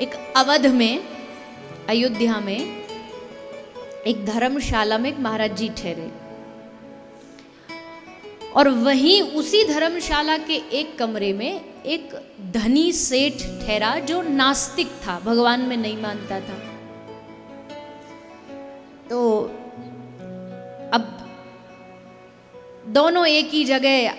एक अवध में, अयोध्या में एक धर्मशाला में एक महाराज जी ठहरे, और वहीं उसी धर्मशाला के एक कमरे में एक धनी सेठ ठहरा जो नास्तिक था, भगवान में नहीं मानता था। तो अब दोनों एक ही जगह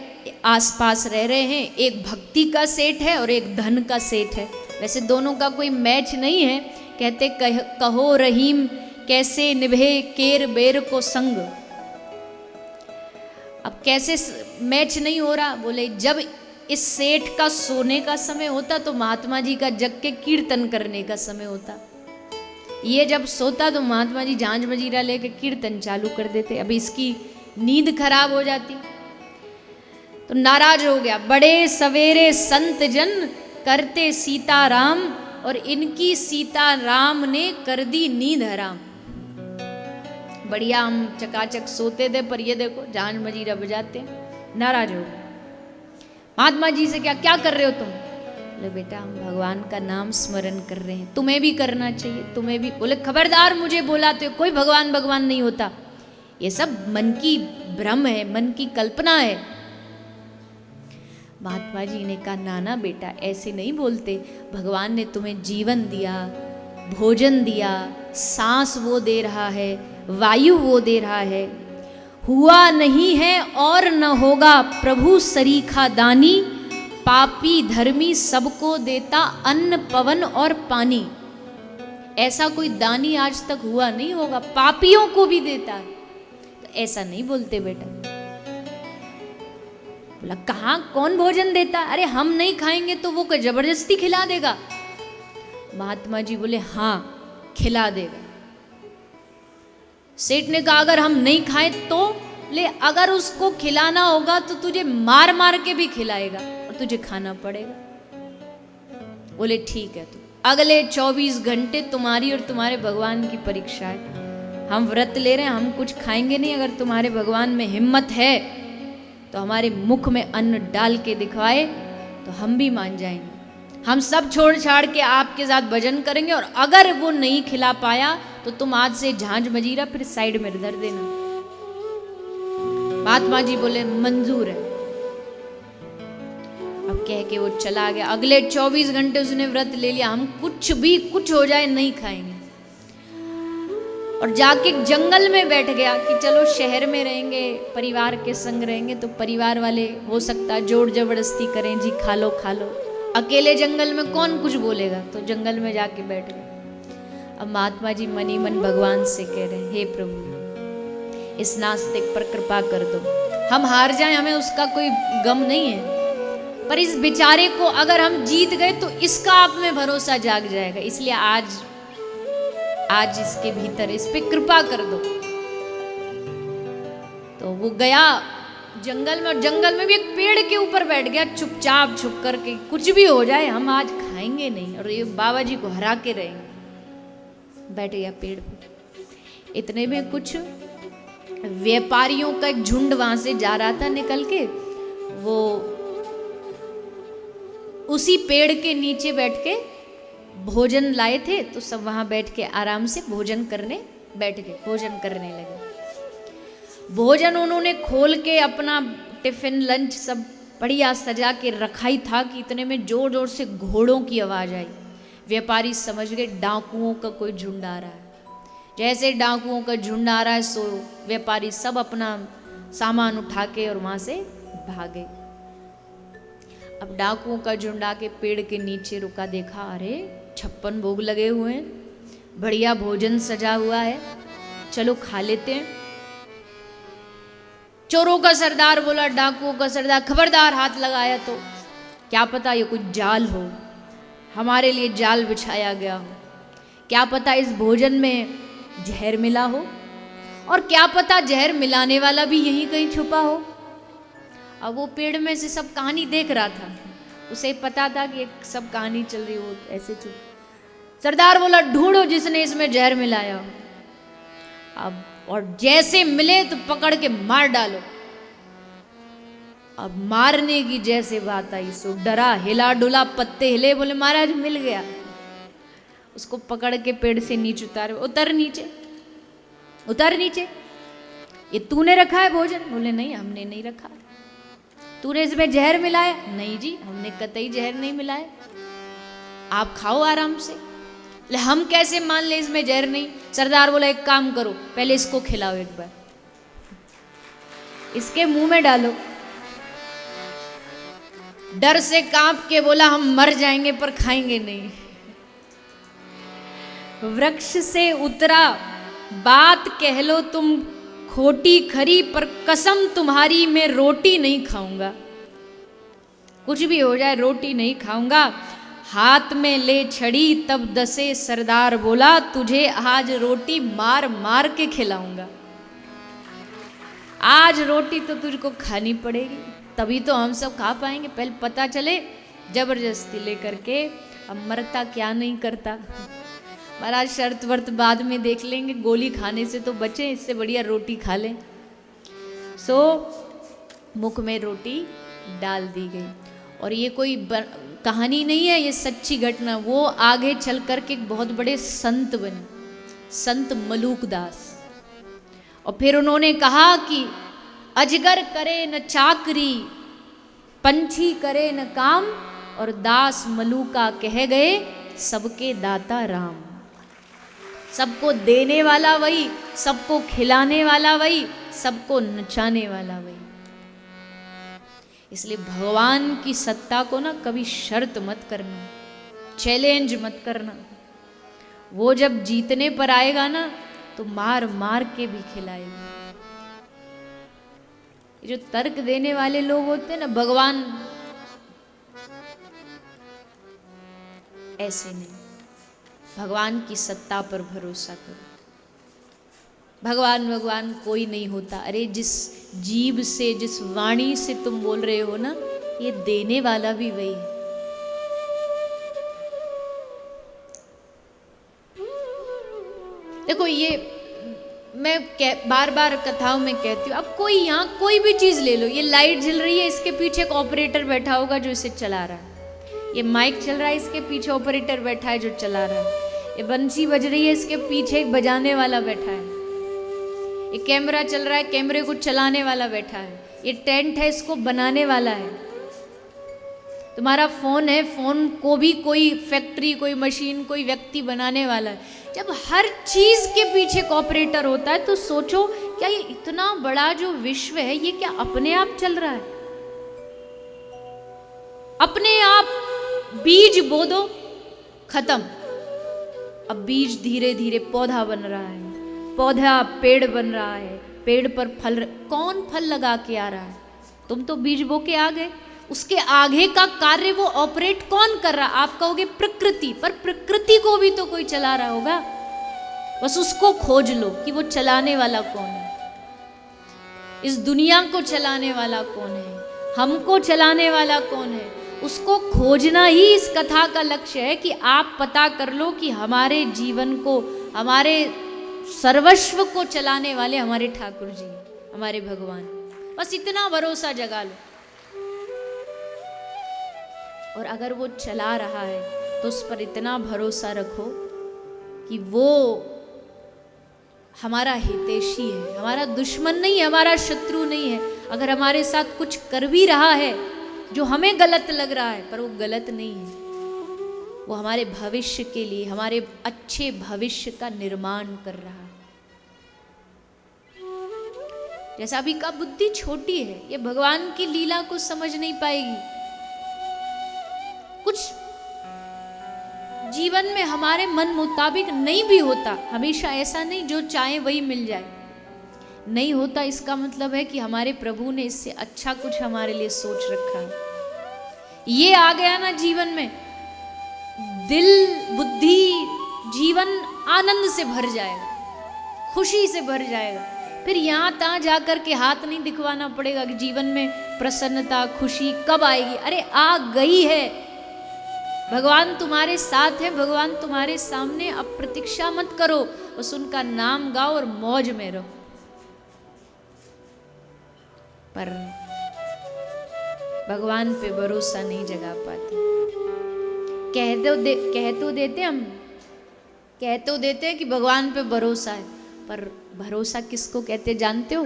आसपास रह रहे हैं, एक भक्ति का सेठ है और एक धन का सेठ है। वैसे दोनों का कोई मैच नहीं है। कहते कहो रहीम कैसे निभे केर बेर को संग। अब कैसे मैच नहीं हो रहा? बोले जब इस सेठ का सोने का समय होता तो महात्मा जी का जग के कीर्तन करने का समय होता। ये जब सोता तो महात्मा जी झांझ मजीरा लेके कीर्तन चालू कर देते। अब इसकी नींद खराब हो जाती तो नाराज हो गया। बड़े सवेरे संत जन करते सीताराम, और इनकी सीताराम ने कर दी नींद हराम। बढ़िया हम चकाचक सोते थे, पर ये देखो झांझ मजीरा बजाते। नाराज हो गए। महात्मा जी से क्या क्या कर रहे हो तुम? बोले बेटा हम भगवान का नाम स्मरण कर रहे हैं, तुम्हें भी करना चाहिए, तुम्हें भी। बोले खबरदार मुझे बुलाते हो, कोई भगवान भगवान नहीं होता, ये सब मन की भ्रम है, मन की कल्पना है। महात्मा जी ने कहा नाना बेटा ऐसे नहीं बोलते, भगवान ने तुम्हें जीवन दिया, भोजन दिया, सांस वो दे रहा है, वायु वो दे रहा है। हुआ नहीं है और न होगा प्रभु सरीखा दानी, पापी धर्मी सबको देता अन्न पवन और पानी। ऐसा कोई दानी आज तक हुआ नहीं होगा, पापियों को भी देता है। तो ऐसा नहीं बोलते बेटा। बोला कहाँ कौन भोजन देता? अरे हम नहीं खाएंगे तो वो जबरदस्ती खिला देगा। महात्मा जी बोले हाँ खिला देगा। सेठ ने कहा अगर हम नहीं खाए तो? ले अगर उसको खिलाना होगा तो तुझे मार मार के भी खिलाएगा और तुझे खाना पड़ेगा। बोले ठीक है। तो अगले 24 घंटे तुम्हारी और तुम्हारे भगवान की परीक्षा है। हम व्रत ले रहे हैं, हम कुछ खाएंगे नहीं। अगर तुम्हारे भगवान में हिम्मत है तो हमारे मुख में अन्न डाल के दिखवाए तो हम भी मान जाएंगे। हम सब छोड़ छाड़ के आपके साथ भजन करेंगे, और अगर वो नहीं खिला पाया तो तुम आज से झांझ मजीरा फिर साइड में धर देना। महात्मा जी बोले मंजूर है। अब कह के वो चला गया। अगले 24 घंटे उसने व्रत ले लिया, हम कुछ भी कुछ हो जाए नहीं खाएंगे। और जाके जंगल में बैठ गया कि चलो शहर में रहेंगे, परिवार के संग रहेंगे तो परिवार वाले हो सकता है जोर जबरदस्ती करें, जी खा लो खा लो। अकेले जंगल में कौन कुछ बोलेगा? तो जंगल में जाके बैठ गए। अब महात्मा जी मनी मन भगवान से कह रहे हैं हे प्रभु इस नास्तिक पर कृपा कर दो। हम हार जाएं हमें उसका कोई गम नहीं है, पर इस बेचारे को अगर हम जीत गए तो इसका आप में भरोसा जाग जाएगा। इसलिए आज इसके भीतर इस पे कृपा कर दो। तो वो गया जंगल में, और जंगल में भी एक पेड़ के ऊपर बैठ गया चुपचाप छुप करके। कुछ भी हो जाए हम आज खाएंगे नहीं और ये बाबा जी को हरा के रहेंगे। बैठ गया पेड़ पे। इतने में कुछ व्यापारियों का एक झुंड वहां से जा रहा था निकल के। वो उसी पेड़ के नीचे बैठ के भोजन लाए थे, तो सब वहां बैठ के आराम से भोजन करने बैठ गए, भोजन करने लगे। भोजन उन्होंने खोल के अपना टिफिन लंच सब बढ़िया सजा के रखा ही था कि इतने में जोर जोर से घोड़ों की आवाज आई। व्यापारी समझ गए डाकुओं का कोई झुंड आ रहा है। जैसे डाकुओं का झुंड आ रहा है सो व्यापारी सब अपना सामान उठा के और वहां से भागे। अब डाकुओं का झुंड आके पेड़ के नीचे रुका, देखा अरे 56 भोग लगे हुए हैं, बढ़िया भोजन सजा हुआ है, चलो खा लेते हैं। चोरों का सरदार बोला डाकुओं का सरदार खबरदार हाथ लगाया तो क्या पता ये कुछ जाल हो, हमारे लिए जाल बिछाया गया हो, क्या पता इस भोजन में जहर मिला हो, और क्या पता जहर मिलाने वाला भी यहीं कहीं छुपा हो। अब वो पेड़ में से सब कहानी देख रहा था, उसे पता था कि एक सब कहानी चल रही हो ऐसे चुप। सरदार बोला ढूंढो जिसने इसमें जहर मिलाया हो। अब और जैसे मिले तो पकड़ के मार डालो। अब मारने की जैसे बात आई सो डरा, हिला डुला, पत्ते हिले, बोले महाराज मिल गया। उसको पकड़ के पेड़ से नीचे उतारे, उतर नीचे, उतर नीचे, ये तूने रखा है भोजन? बोले नहीं, हमने नहीं रखा। तूने इसमें जहर मिलाया? नहीं जी, हमने कतई जहर नहीं मिलाया, आप खाओ आराम से। बोले हम कैसे मान ले इसमें जहर नहीं? सरदार बोला एक काम करो, पहले इसको खिलाओ, एक बार इसके मुंह में डालो। डर से कांप के बोला हम मर जाएंगे पर खाएंगे नहीं। वृक्ष से उतरा, बात कह लो तुम खोटी खरी, पर कसम तुम्हारी मैं रोटी नहीं खाऊंगा, कुछ भी हो जाए रोटी नहीं खाऊंगा। हाथ में ले छड़ी तब दसे सरदार बोला, तुझे आज रोटी मार मार के खिलाऊंगा। आज रोटी तो तुझको खानी पड़ेगी, तभी तो हम सब खा पाएंगे, पहले पता चले। जबरदस्ती लेकर के, अब मरता क्या नहीं करता। महाराज शर्त वर्त बाद में देख लेंगे, गोली खाने से तो बचे, इससे बढ़िया रोटी खा लें। सो मुख में रोटी डाल दी गई। और ये कोई कहानी नहीं है, ये सच्ची घटना। वो आगे चल कर के बहुत बड़े संत बने, संत मलूक दास। और फिर उन्होंने कहा कि अजगर करे न चाकरी, पंछी करे न काम, और दास मलूका कह गए सबके दाता राम। सबको देने वाला वही, सबको खिलाने वाला वही, सबको नचाने वाला वही। इसलिए भगवान की सत्ता को ना कभी शर्त मत करना, चैलेंज मत करना। वो जब जीतने पर आएगा ना तो मार मार के भी खिलाएगा। ये जो तर्क देने वाले लोग होते हैं ना, भगवान ऐसे नहीं, भगवान की सत्ता पर भरोसा करो। भगवान भगवान कोई नहीं होता। अरे जिस जीभ से, जिस वाणी से तुम बोल रहे हो ना, ये देने वाला भी वही है। देखो ये मैं बार बार कथाओं में कहती हूँ, अब कोई यहाँ कोई भी चीज ले लो, ये लाइट जल रही है, इसके पीछे एक ऑपरेटर बैठा होगा जो इसे चला रहा है। ये माइक चल रहा है, इसके पीछे ऑपरेटर बैठा है जो चला रहा है। ये बंसी बज रही है, इसके पीछे एक बजाने वाला बैठा है। ये कैमरा चल रहा है, कैमरे को चलाने वाला बैठा है। ये टेंट है, इसको बनाने वाला है। तुम्हारा फोन है, फोन को भी कोई फैक्ट्री, कोई मशीन, कोई व्यक्ति बनाने वाला है। जब हर चीज के पीछे एक ऑपरेटर होता है तो सोचो, क्या ये इतना बड़ा जो विश्व है, ये क्या अपने आप चल रहा है? अपने आप बीज बो दो, खत्म। अब बीज धीरे धीरे पौधा बन रहा है, पौधा पेड़ बन रहा है, पेड़ पर फल। कौन फल लगा के आ रहा है? तुम तो बीज बो के आ गए। उसके आगे का कार्य वो ऑपरेट कौन कर रहा? आप कहोगे प्रकृति, पर प्रकृति को भी तो कोई चला रहा होगा। बस उसको खोज लो कि वो चलाने वाला कौन है। इस दुनिया को चलाने वाला कौन है, हमको चलाने वाला कौन है, उसको खोजना ही इस कथा का लक्ष्य है। कि आप पता कर लो कि हमारे जीवन को, हमारे सर्वस्व को चलाने वाले हमारे ठाकुर जी, हमारे भगवान। बस इतना भरोसा जगा लो। और अगर वो चला रहा है तो उस पर इतना भरोसा रखो कि वो हमारा हितैषी है, हमारा दुश्मन नहीं है, हमारा शत्रु नहीं है। अगर हमारे साथ कुछ कर भी रहा है जो हमें गलत लग रहा है, पर वो गलत नहीं है, वो हमारे भविष्य के लिए, हमारे अच्छे भविष्य का निर्माण कर रहा है। जैसा अभी का बुद्धि छोटी है, ये भगवान की लीला को समझ नहीं पाएगी। कुछ जीवन में हमारे मन मुताबिक नहीं भी होता, हमेशा ऐसा नहीं जो चाहे वही मिल जाए, नहीं होता। इसका मतलब है कि हमारे प्रभु ने इससे अच्छा कुछ हमारे लिए सोच रखा है। ये आ गया ना जीवन में, दिल बुद्धि जीवन आनंद से भर जाएगा, खुशी से भर जाएगा। फिर यहाँ तहाँ जाकर के हाथ नहीं दिखवाना पड़ेगा कि जीवन में प्रसन्नता खुशी कब आएगी। अरे आ गई है, भगवान तुम्हारे साथ है, भगवान तुम्हारे सामने। अब प्रतीक्षा मत करो, बस उनका नाम गाओ और मौज में रहो। पर भगवान पे भरोसा नहीं जगा पाते। कह तो देते हम कह तो देते हैं कि भगवान पे भरोसा है, पर भरोसा किसको कहते जानते हो?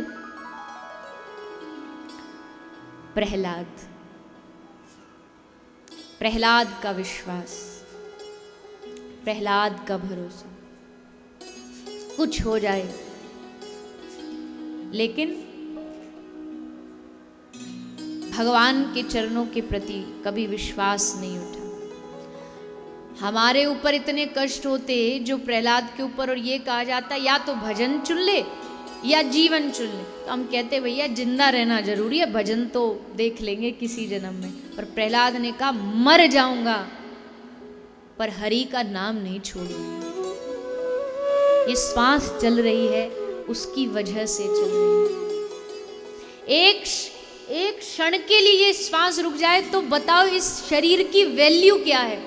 प्रहलाद, प्रहलाद का विश्वास, प्रहलाद का भरोसा। कुछ हो जाए लेकिन भगवान के चरणों के प्रति कभी विश्वास नहीं उठा। हमारे ऊपर इतने कष्ट होते जो प्रहलाद के ऊपर, और ये कहा जाता या तो भजन चुन ले या जीवन चुन ले, तो हम कहते भैया जिंदा रहना जरूरी है, भजन तो देख लेंगे किसी जन्म में। पर प्रहलाद ने कहा मर जाऊंगा पर हरि का नाम नहीं छोड़ूंगा। ये श्वास चल रही है उसकी वजह से चल रही है। एक क्षण के लिए ये श्वास रुक जाए तो बताओ इस शरीर की वैल्यू क्या है?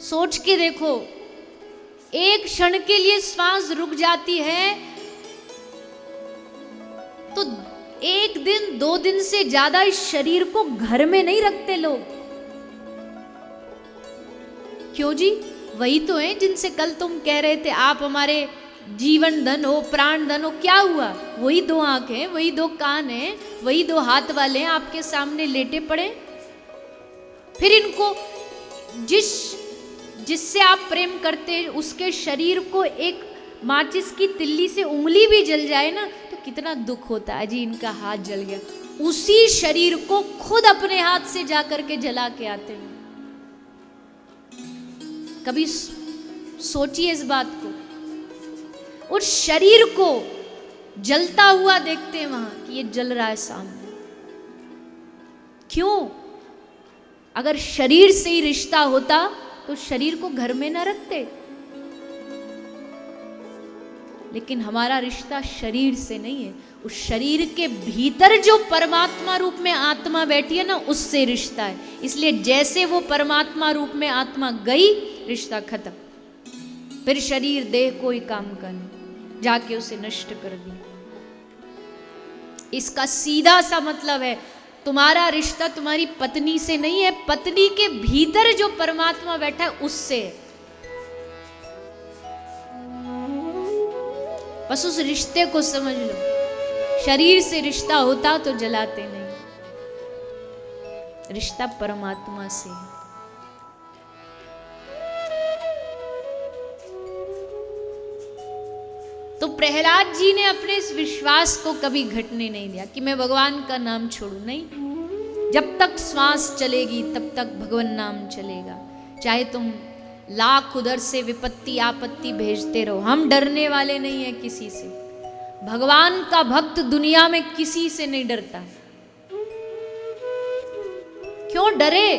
सोच के देखो, एक क्षण के लिए श्वास रुक जाती है तो 1 दिन 2 दिन से ज्यादा इस शरीर को घर में नहीं रखते लोग। क्यों जी? वही तो है जिनसे कल तुम कह रहे थे आप हमारे जीवन धन हो, प्राण धन हो। क्या हुआ? वही 2 आंखें, वही 2 कान हैं, वही 2 हाथ वाले हैं आपके सामने लेटे पड़े। फिर इनको जिससे आप प्रेम करते हैं उसके शरीर को एक माचिस की तिल्ली से उंगली भी जल जाए ना तो कितना दुख होता है जी, इनका हाथ जल गया। उसी शरीर को खुद अपने हाथ से जाकर के जला के आते हैं। कभी सोचिए इस बात को। उस शरीर को जलता हुआ देखते हैं वहां कि ये जल रहा है सामने। क्यों? अगर शरीर से ही रिश्ता होता तो शरीर को घर में ना रखते। लेकिन हमारा रिश्ता शरीर से नहीं है, उस शरीर के भीतर जो परमात्मा रूप में आत्मा बैठी है ना, उससे रिश्ता है। इसलिए जैसे वो परमात्मा रूप में आत्मा गई, रिश्ता खत्म। फिर शरीर देह कोई काम का नहीं, जाके उसे नष्ट कर दिया। इसका सीधा सा मतलब है तुम्हारा रिश्ता तुम्हारी पत्नी से नहीं है, पत्नी के भीतर जो परमात्मा बैठा है उससे है। बस उस रिश्ते को समझ लो। शरीर से रिश्ता होता तो जलाते नहीं, रिश्ता परमात्मा से है। तो प्रहलाद जी ने अपने इस विश्वास को कभी घटने नहीं दिया कि मैं भगवान का नाम छोड़ू। नहीं, जब तक श्वास चलेगी तब तक भगवान नाम चलेगा। चाहे तुम लाख उधर से विपत्ति आपत्ति भेजते रहो, हम डरने वाले नहीं है किसी से। भगवान का भक्त दुनिया में किसी से नहीं डरता। क्यों डरे?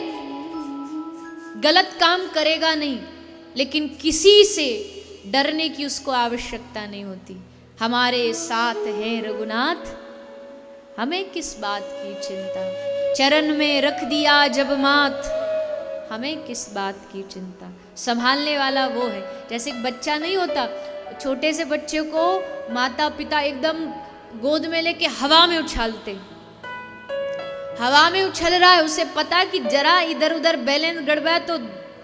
गलत काम करेगा नहीं, लेकिन किसी से डरने की उसको आवश्यकता नहीं होती। हमारे साथ है रघुनाथ, हमें किस बात की चिंता। चरण में रख दिया जब माथ, हमें किस बात की चिंता। संभालने वाला वो है। जैसे एक बच्चा नहीं होता, छोटे से बच्चे को माता पिता एकदम गोद में लेके हवा में उछालते। हवा में उछल रहा है, उसे पता कि जरा इधर उधर बैलेंस गड़बड़ा तो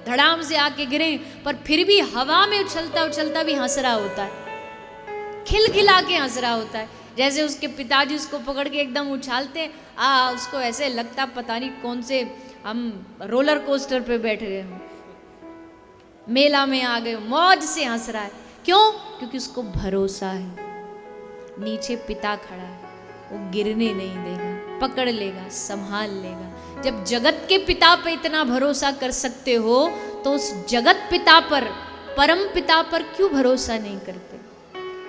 धड़ाम से आके गिरे, पर फिर भी हवा में उछलता उछलता भी हंस रहा होता है, खिलखिला के हंस रहा होता है। जैसे उसके पिताजी उसको पकड़ के एकदम उछालते, उसको ऐसे लगता पता नहीं कौन से हम रोलर कोस्टर पे बैठ गए हो, मेला में आ गए, मौज से हंस रहा है। क्यों? क्योंकि उसको भरोसा है नीचे पिता खड़ा है, वो गिरने नहीं देगा, पकड़ लेगा, संभाल लेगा। जब जगत के पिता पर इतना भरोसा कर सकते हो तो उस जगत पिता पर, परम पिता पर क्यों भरोसा नहीं करते?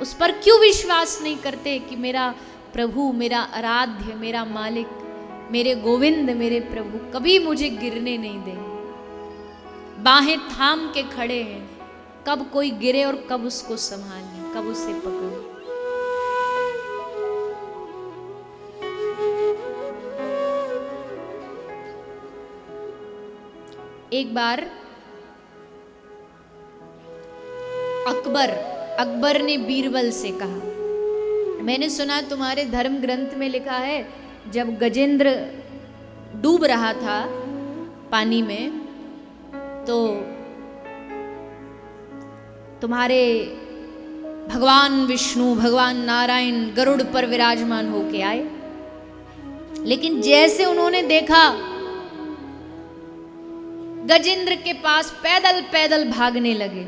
उस पर क्यों विश्वास नहीं करते कि मेरा प्रभु, मेरा आराध्य, मेरा मालिक, मेरे गोविंद, मेरे प्रभु कभी मुझे गिरने नहीं देंगे। बाहें थाम के खड़े हैं, कब कोई गिरे और कब उसको संभालें, कब उसे पकड़े। एक बार अकबर ने बीरबल से कहा, मैंने सुना तुम्हारे धर्म ग्रंथ में लिखा है जब गजेंद्र डूब रहा था पानी में तो तुम्हारे भगवान विष्णु भगवान नारायण गरुड़ पर विराजमान होके आए। लेकिन जैसे उन्होंने देखा गजेंद्र के पास पैदल पैदल भागने लगे।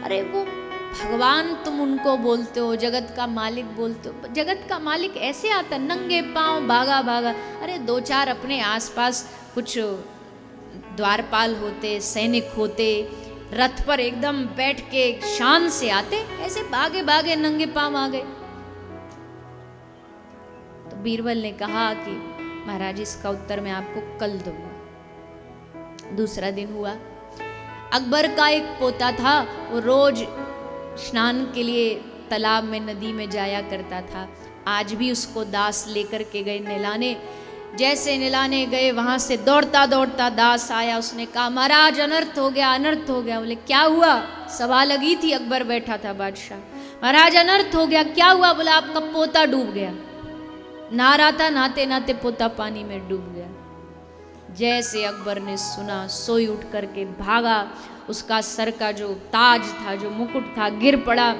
अरे वो भगवान तुम उनको बोलते हो, जगत का मालिक बोलते हो, जगत का मालिक ऐसे आता नंगे पांव भागा भागा। अरे दो चार अपने आसपास कुछ द्वारपाल होते, सैनिक होते, रथ पर एकदम बैठ के शान से आते, ऐसे भागे भागे नंगे पांव आ गए। तो बीरबल ने कहा कि महाराज इसका उत्तर मैं आपको कल दूंगा। दूसरा दिन हुआ, अकबर का एक पोता था, वो रोज स्नान के लिए तालाब में नदी में जाया करता था। आज भी उसको दास लेकर के गए नहलाने। जैसे नहलाने गए वहां से दौड़ता दौड़ता दास आया। उसने कहा महाराज अनर्थ हो गया, अनर्थ हो गया। बोले क्या हुआ? सभा लगी थी, अकबर बैठा था बादशाह। महाराज अनर्थ हो गया, क्या हुआ? बोला आपका पोता डूब गया। नहा रहा था, नहाते नहाते पोता पानी में डूब गया। जैसे अकबर ने सुना सोई उठ करके भागा, उसका सर का जो ताज था, जो मुकुट था, गिर पड़ा।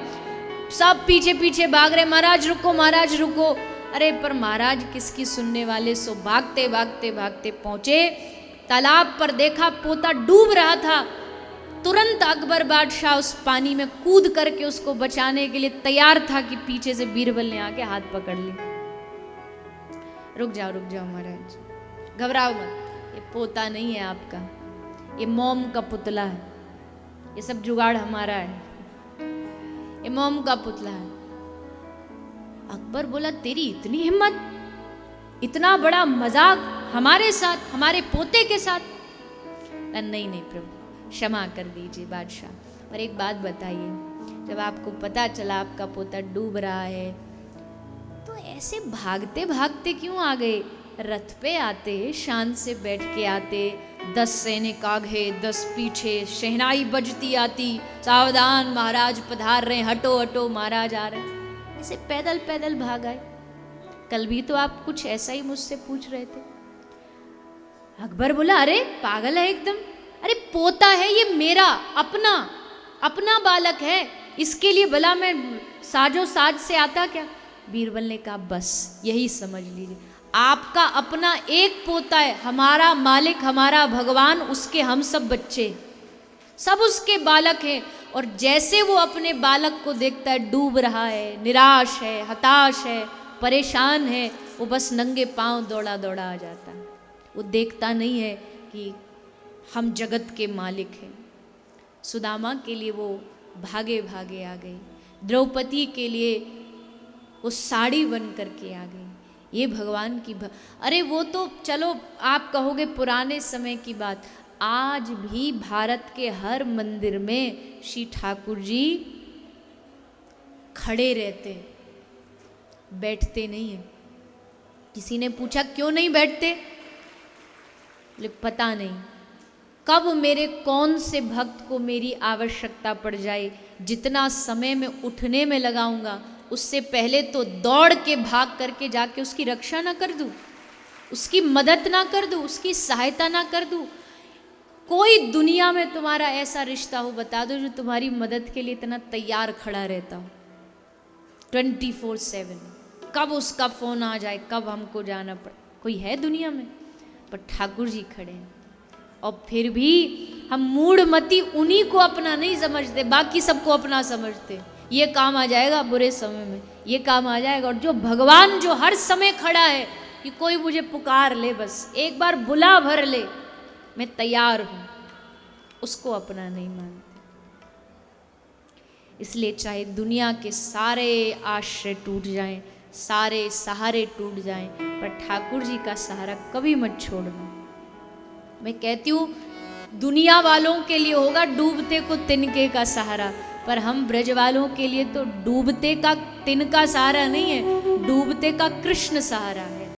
सब पीछे पीछे भाग रहे, महाराज रुको, महाराज रुको। अरे पर महाराज किसकी सुनने वाले, सो भागते भागते भागते पहुंचे तालाब पर, देखा पोता डूब रहा था। तुरंत अकबर बादशाह उस पानी में कूद करके उसको बचाने के लिए तैयार था कि पीछे से बीरबल ने आके हाथ पकड़ ली। रुक जाओ महाराज, घबराओ मत, ये पोता नहीं है आपका, ये मोम का पुतला है, ये सब जुगाड़ हमारा है, ये मोम का पुतला है। अकबर बोला तेरी इतनी हिम्मत, इतना बड़ा मजाक हमारे साथ, हमारे पोते के साथ? नहीं प्रभु क्षमा कर दीजिए बादशाह। और एक बात बताइए, जब आपको पता चला आपका पोता डूब रहा है तो ऐसे भागते भागते क्यों आ गए? रथ पे आते, शान से बैठ के आते, 10 सैनिक आगे 10 पीछे, शहनाई बजती आती, सावधान महाराज पधार रहे, हटो हटो महाराज आ रहे। ऐसे पैदल पैदल भाग आए। कल भी तो आप कुछ ऐसा ही मुझसे पूछ रहे थे। अकबर बोला अरे पागल है एकदम, अरे पोता है ये मेरा अपना बालक है, इसके लिए भला मैं साजो साज से आता क्या? बीरबल ने कहा बस यही समझ लीजिए, आपका अपना एक पोता है, हमारा मालिक हमारा भगवान, उसके हम सब बच्चे, सब उसके बालक हैं। और जैसे वो अपने बालक को देखता है डूब रहा है, निराश है, हताश है, परेशान है, वो बस नंगे पांव दौड़ा दौड़ा आ जाता है। वो देखता नहीं है कि हम जगत के मालिक हैं। सुदामा के लिए वो भागे भागे आ गई, द्रौपदी के लिए वो साड़ी बन करके आ गई। ये भगवान की अरे वो तो चलो आप कहोगे पुराने समय की बात, आज भी भारत के हर मंदिर में श्री ठाकुर जी खड़े रहते, बैठते नहीं है। किसी ने पूछा क्यों नहीं बैठते? बोले पता नहीं, कब मेरे कौन से भक्त को मेरी आवश्यकता पड़ जाए, जितना समय में उठने में लगाऊंगा उससे पहले तो दौड़ के भाग करके जाके उसकी रक्षा ना कर दूं, उसकी मदद ना कर दूं, उसकी सहायता ना कर दूं। कोई दुनिया में तुम्हारा ऐसा रिश्ता हो बता दो जो तुम्हारी मदद के लिए इतना तैयार खड़ा रहता हो 24/7, कब उसका फोन आ जाए, कब हमको जाना पड़े, कोई है दुनिया में? पर ठाकुर जी खड़े हैं। और फिर भी हम मूढ़मती उन्हीं को अपना नहीं समझते, बाकी सबको अपना समझते। ये काम आ जाएगा बुरे समय में, ये काम आ जाएगा। और जो भगवान जो हर समय खड़ा है कि कोई मुझे पुकार ले, बस एक बार बुला भर ले, मैं तैयार हूं, उसको अपना नहीं मानते। इसलिए चाहे दुनिया के सारे आश्रय टूट जाएं, सारे सहारे टूट जाएं, पर ठाकुर जी का सहारा कभी मत छोड़ना। मैं कहती हूँ दुनिया वालों के लिए होगा डूबते को तिनके का सहारा, पर हम ब्रज वालों के लिए तो डूबते का तिनका सहारा नहीं है, डूबते का कृष्ण सहारा है।